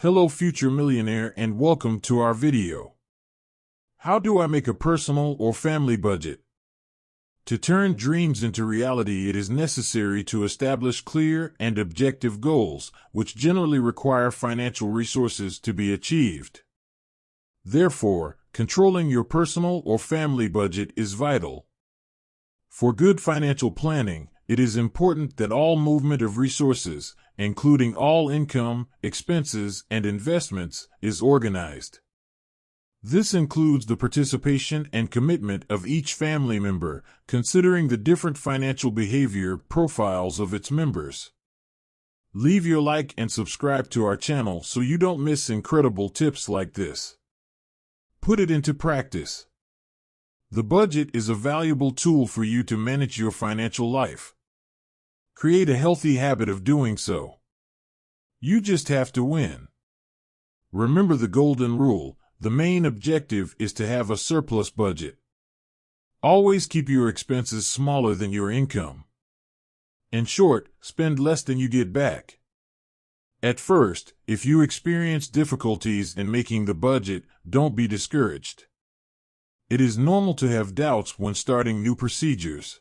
Hello future millionaire and welcome to our video. How do I make a personal or family budget? To turn dreams into reality, it is necessary to establish clear and objective goals, which generally require financial resources to be achieved. Therefore, controlling your personal or family budget is vital. For good financial planning, it is important that all movement of resources, including all income, expenses, and investments, is organized. This includes the participation and commitment of each family member, considering the different financial behavior profiles of its members. Leave your like and subscribe to our channel so you don't miss incredible tips like this. Put it into practice. The budget is a valuable tool for you to manage your financial life. Create a healthy habit of doing so. You just have to win. Remember the golden rule: the main objective is to have a surplus budget. Always keep your expenses smaller than your income. In short, spend less than you get back. At first, if you experience difficulties in making the budget, don't be discouraged. It is normal to have doubts when starting new procedures.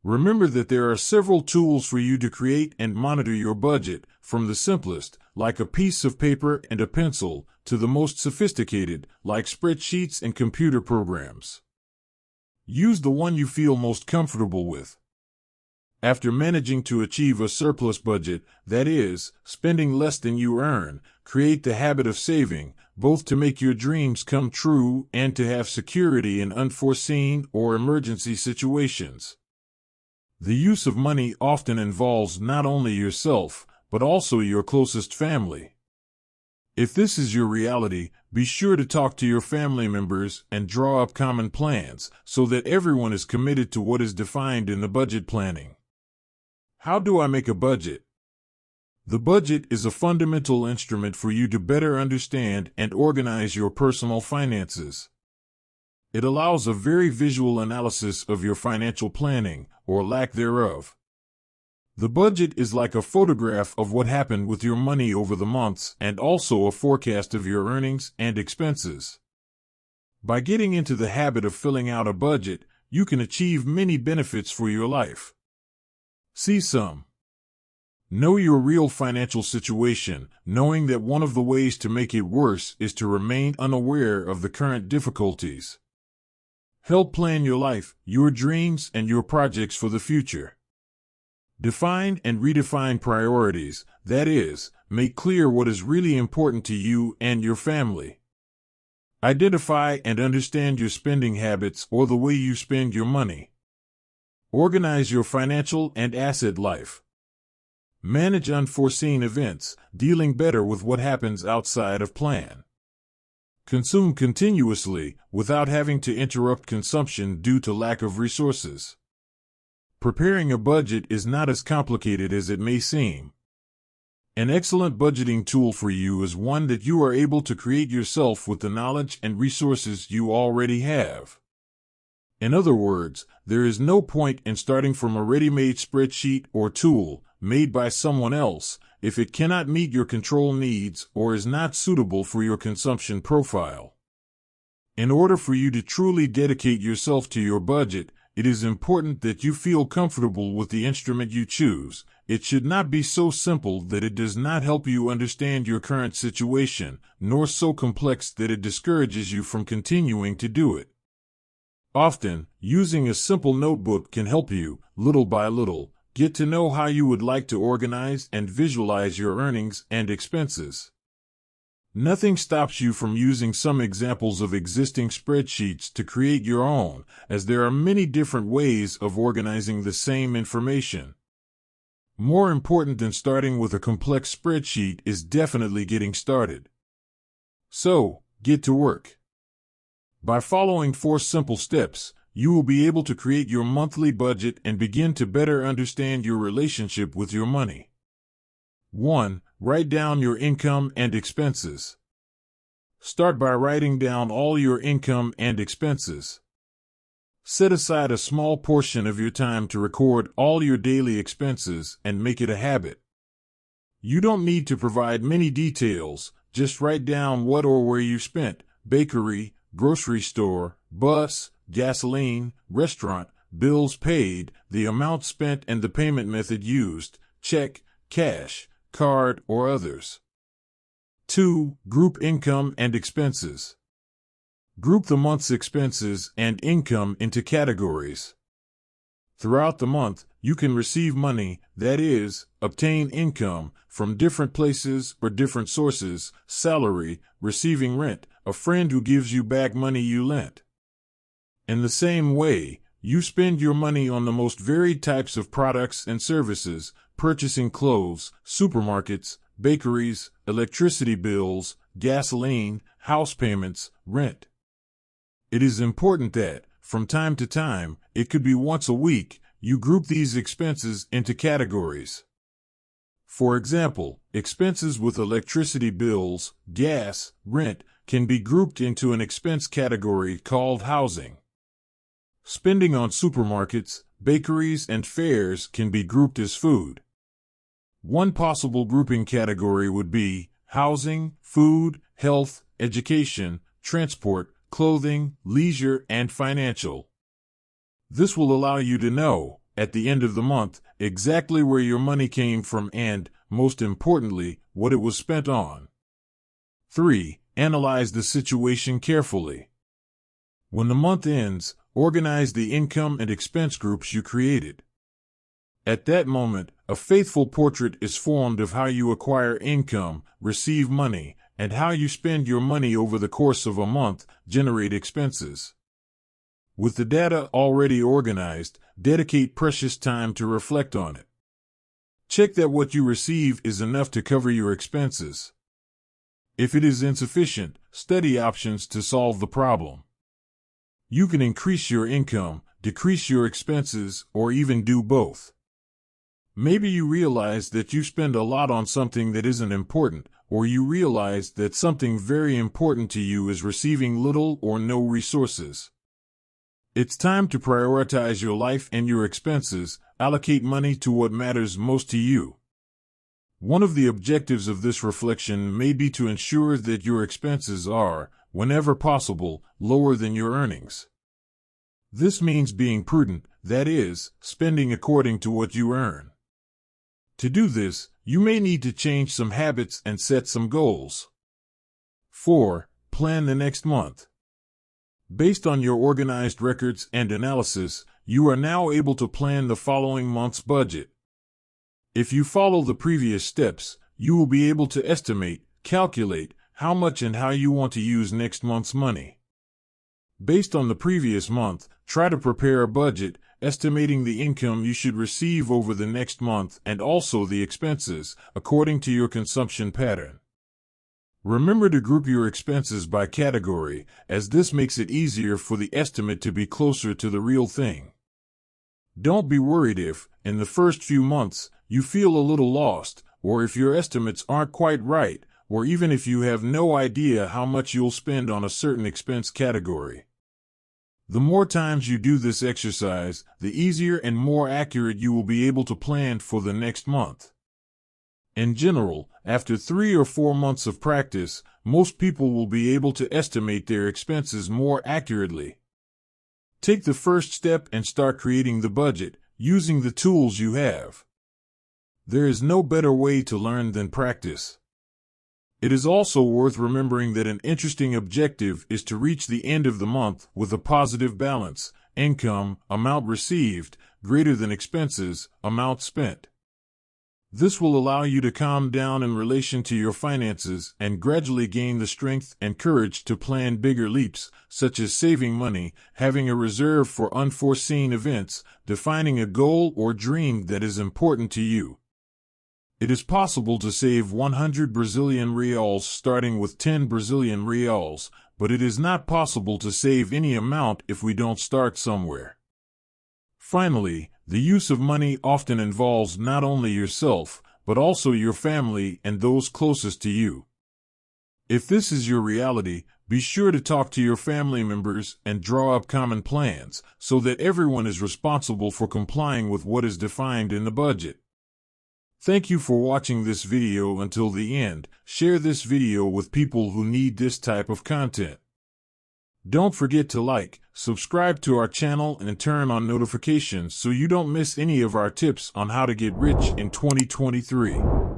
Remember that there are several tools for you to create and monitor your budget, from the simplest, like a piece of paper and a pencil, to the most sophisticated, like spreadsheets and computer programs. Use the one you feel most comfortable with. After managing to achieve a surplus budget, that is, spending less than you earn, create the habit of saving, both to make your dreams come true and to have security in unforeseen or emergency situations. The use of money often involves not only yourself, but also your closest family. If this is your reality, be sure to talk to your family members and draw up common plans so that everyone is committed to what is defined in the budget planning. How do I make a budget? The budget is a fundamental instrument for you to better understand and organize your personal finances. It allows a very visual analysis of your financial planning, or lack thereof. The budget is like a photograph of what happened with your money over the months and also a forecast of your earnings and expenses. By getting into the habit of filling out a budget, you can achieve many benefits for your life. See some. Know your real financial situation, knowing that one of the ways to make it worse is to remain unaware of the current difficulties. Help plan your life, your dreams, and your projects for the future. Define and redefine priorities, that is, make clear what is really important to you and your family. Identify and understand your spending habits or the way you spend your money. Organize your financial and asset life. Manage unforeseen events, dealing better with what happens outside of plan. Consume continuously, without having to interrupt consumption due to lack of resources. Preparing a budget is not as complicated as it may seem. An excellent budgeting tool for you is one that you are able to create yourself with the knowledge and resources you already have. In other words, there is no point in starting from a ready-made spreadsheet or tool made by someone else if it cannot meet your control needs or is not suitable for your consumption profile. In order for you to truly dedicate yourself to your budget, it is important that you feel comfortable with the instrument you choose. It should not be so simple that it does not help you understand your current situation, nor so complex that it discourages you from continuing to do it. Often, using a simple notebook can help you, little by little, get to know how you would like to organize and visualize your earnings and expenses. Nothing stops you from using some examples of existing spreadsheets to create your own, as there are many different ways of organizing the same information. More important than starting with a complex spreadsheet is definitely getting started. So, get to work. By following 4 simple steps, you will be able to create your monthly budget and begin to better understand your relationship with your money. 1. Write down your income and expenses. Start by writing down all your income and expenses. Set aside a small portion of your time to record all your daily expenses and make it a habit. You don't need to provide many details, just write down what or where you spent: bakery, grocery store, bus, gasoline, restaurant, bills paid, the amount spent and the payment method used: check, cash, card, or others. 2. Group income and expenses. Group the month's expenses and income into categories. Throughout the month, you can receive money, that is, obtain income, from different places or different sources: salary, receiving rent, a friend who gives you back money you lent. In the same way, you spend your money on the most varied types of products and services: purchasing clothes, supermarkets, bakeries, electricity bills, gasoline, house payments, rent. It is important that, from time to time, it could be once a week, you group these expenses into categories. For example, expenses with electricity bills, gas, rent can be grouped into an expense category called housing. Spending on supermarkets, bakeries, and fairs can be grouped as food. One possible grouping category would be housing, food, health, education, transport, clothing, leisure, and financial. This will allow you to know, at the end of the month, exactly where your money came from and, most importantly, what it was spent on. 3. Analyze the situation carefully. When the month ends, organize the income and expense groups you created. At that moment, a faithful portrait is formed of how you acquire income, receive money, and how you spend your money over the course of a month, generate expenses. With the data already organized, dedicate precious time to reflect on it. Check that what you receive is enough to cover your expenses. If it is insufficient, study options to solve the problem. You can increase your income, decrease your expenses, or even do both. Maybe you realize that you spend a lot on something that isn't important, or you realize that something very important to you is receiving little or no resources. It's time to prioritize your life and your expenses, allocate money to what matters most to you. One of the objectives of this reflection may be to ensure that your expenses are, whenever possible, lower than your earnings. This means being prudent, that is, spending according to what you earn. To do this, you may need to change some habits and set some goals. 4. Plan the next month. Based on your organized records and analysis, you are now able to plan the following month's budget. If you follow the previous steps, you will be able to estimate, calculate, how much and how you want to use next month's money. Based on the previous month, try to prepare a budget, estimating the income you should receive over the next month and also the expenses, according to your consumption pattern. Remember to group your expenses by category, as this makes it easier for the estimate to be closer to the real thing. Don't be worried if, in the first few months, you feel a little lost, or if your estimates aren't quite right, or even if you have no idea how much you'll spend on a certain expense category. The more times you do this exercise, the easier and more accurate you will be able to plan for the next month. In general, after 3 or 4 months of practice, most people will be able to estimate their expenses more accurately. Take the first step and start creating the budget, using the tools you have. There is no better way to learn than practice. It is also worth remembering that an interesting objective is to reach the end of the month with a positive balance: income, amount received, greater than expenses, amount spent. This will allow you to calm down in relation to your finances and gradually gain the strength and courage to plan bigger leaps, such as saving money, having a reserve for unforeseen events, defining a goal or dream that is important to you. It is possible to save 100 Brazilian reals starting with 10 Brazilian reals, but it is not possible to save any amount if we don't start somewhere. Finally, the use of money often involves not only yourself, but also your family and those closest to you. If this is your reality, be sure to talk to your family members and draw up common plans so that everyone is responsible for complying with what is defined in the budget. Thank you for watching this video until the end. Share this video with people who need this type of content. Don't forget to like, subscribe to our channel, and turn on notifications so you don't miss any of our tips on how to get rich in 2023.